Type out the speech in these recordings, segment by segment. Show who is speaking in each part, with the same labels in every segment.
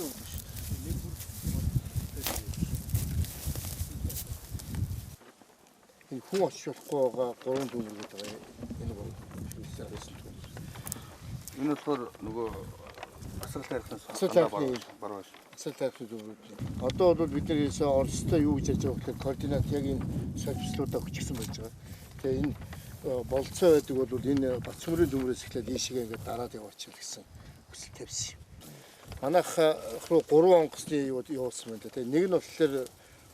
Speaker 1: өглөө болно шүү дээ. Нэг бүр энэ хүн очиж болохгүй байгаа 3 дүн гэдэг байгаа. Энэ бол шүүсээс юм.
Speaker 2: Энэ болохоор нөгөө асар тайрхнаас баруун.
Speaker 1: Асар тайрхны дүнүүд. Одоо бол бид нар ийсээ Оростой юу гэж яаж байгаа вэ? Координат яг энэ солилцлуудаа хүчгсэн байж байгаа. Тэгээ энэ болцоо байдаг бол энэ Бацмөрийн дүмрээс эхлээд ийшээ ингээд дараад яваачих гэсэн хүсэл тавьсан юм. Манайх руу 3 онгоцны явуулсан байна. Тэгээ нэг нь болохоор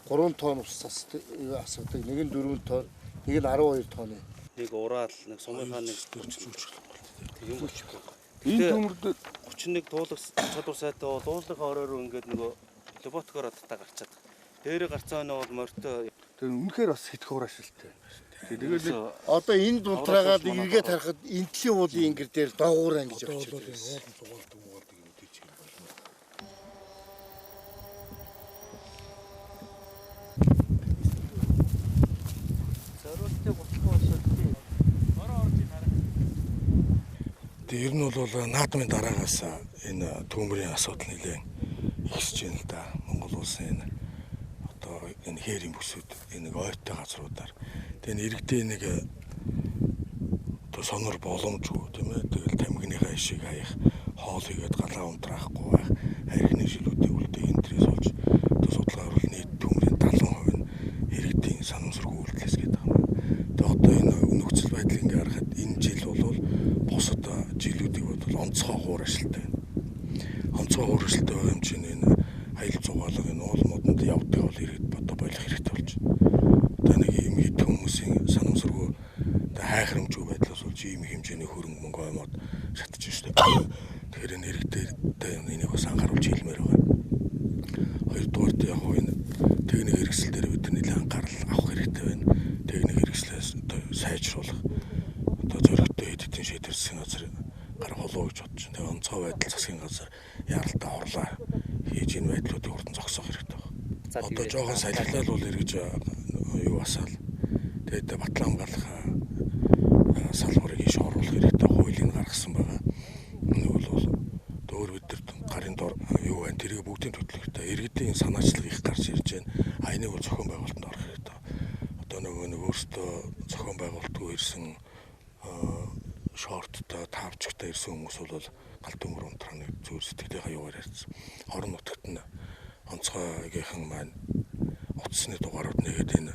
Speaker 1: 3 тонн ус асуудаг, нэг нь 4 тонн, нэг нь 12 тонны.
Speaker 3: Нэг ураал, нэг сумынхаа нэг
Speaker 2: дөрвөлжүүлчих
Speaker 3: юм болчих.
Speaker 2: Энэ төмөрд
Speaker 3: 31 дуулах чадвар сайтай бол дуулахын оройроо ингээд нөгөө роботикоор татаа гарчаад. Дээрээ гарцаа өнөө бол морьтой.
Speaker 2: тэр үнэхээр бас хит хуур ашигтай. Тэгээд
Speaker 1: Одоо энэ дунтраагаад эргээд харахад энтлийн уулын ингэр дээр доогуур ангиж явчихдаг.
Speaker 4: Тэр нь бол наадмын дараагаас энэ төмрийн асуудал нэлээд ихсэж байна л да. Монгол улсын энэ одоо энэ хээрийн бүсүүд энэ ойртой газруудаар тэгээ иргэдийн нэг одоо сонор боломжгүй тийм ээ. Тэгэл тамхиныхаа ишиг хаях, хоол игээд галаа унтраахгүй байх, архины шилүүдийг үлдээ энтрээс болж одоо судалгаар бол нийт төмрийн 70% нь иргэдийн санамсаргүй үйлдэлээс гэдэг юм. Тэгээ одоо энэ нөхцөл байдлыг ингээ харахад энэ жил бол бусад жилүүдийг бол онцгой хуур ашигтай байна. Онцгой хуур ашигтай байгаа юм чинь энэ аялал зугаалга энэ уул модонд явдаг бол иргэд бодо болох хэрэгтэй болж байна. Одоо нэг ийм хэд хүмүүсийн санамсаргүй хайхрамжгүй байдлаас болж ийм хэмжээний хөрөнгө мөнгө аймаад шатж штэ. Тэгэхээр энэ иргэдэд энийг бас анхааруулж хэлмээр байгаа. Хоёрдугаарт яг энэ техник хэрэгсэл дээр бид нэлээд анхаарал авах хэрэгтэй байна. Техник хэрэгслээс сайжруулах одоо зөрөгтэй эдийн шийдвэр засгийн газар гар холоо гэж бодож байна. Тэгээ онцгой байдал засгийн газар яралтай хорлоо хийж энэ байдлуудыг хурдан зогсоох хэрэгтэй байна. Одоо жоохон салхилал бол эргэж юу асаал. Тэгээд батлан хамгаалах салбарыг иш оруулах хэрэгтэй хуулийг гаргасан байгаа. Энэ бол дөөр бид нар гарын дор юу байна тэрийг бүгдийг төтлөх хэрэгтэй. Иргэдийн санаачлал их гарч ирж байна. Энийг бол зохион байгуулалтанд орох хэрэгтэй. Одоо нэг өөртөө зохион байгуулалтгүй ирсэн шорттой тавчтай ирсэн хүмүүс бол галт төмөр унтраа нэг зөв сэтгэлээ хаягаар ярьсан. Хорон нутагт нь онцгойгийнхан маань утасны дугаарууд нэгээд энэ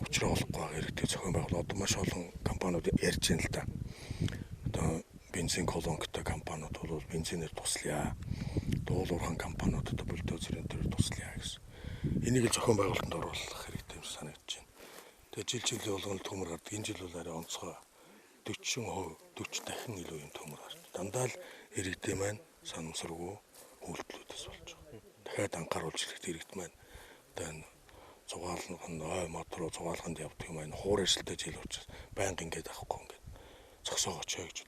Speaker 4: учраа олохгүй байгаа иргэдэг зохион байгуулалт одоо маш олон компаниуд ярьж байна л да. Одоо бензин колонктой компаниуд бол бензинээр туслая. Дуулуурхан компаниуд одоо бульдозерын дээр туслая гэсэн. Энийг л зохион байгуулалтанд оруулах хэрэгтэй юм санагдаж байна. Тэгээ жил болгоно төмөр гардаг. Энэ жил бол арай онцгой 40% дахин илүү юм төмөр гарч. Дандаа л иргэдийн маань санамсаргүй үйлдэлүүдээс болж байгаа. Дахиад анхааруулж хэрэгтэй иргэд маань одоо энэ зугаалгын ой мотор зугаалганд явдаг юм аа хуур ажилтай жил учраас байнга ингэж авахгүй ингээд зогсоогооч гэж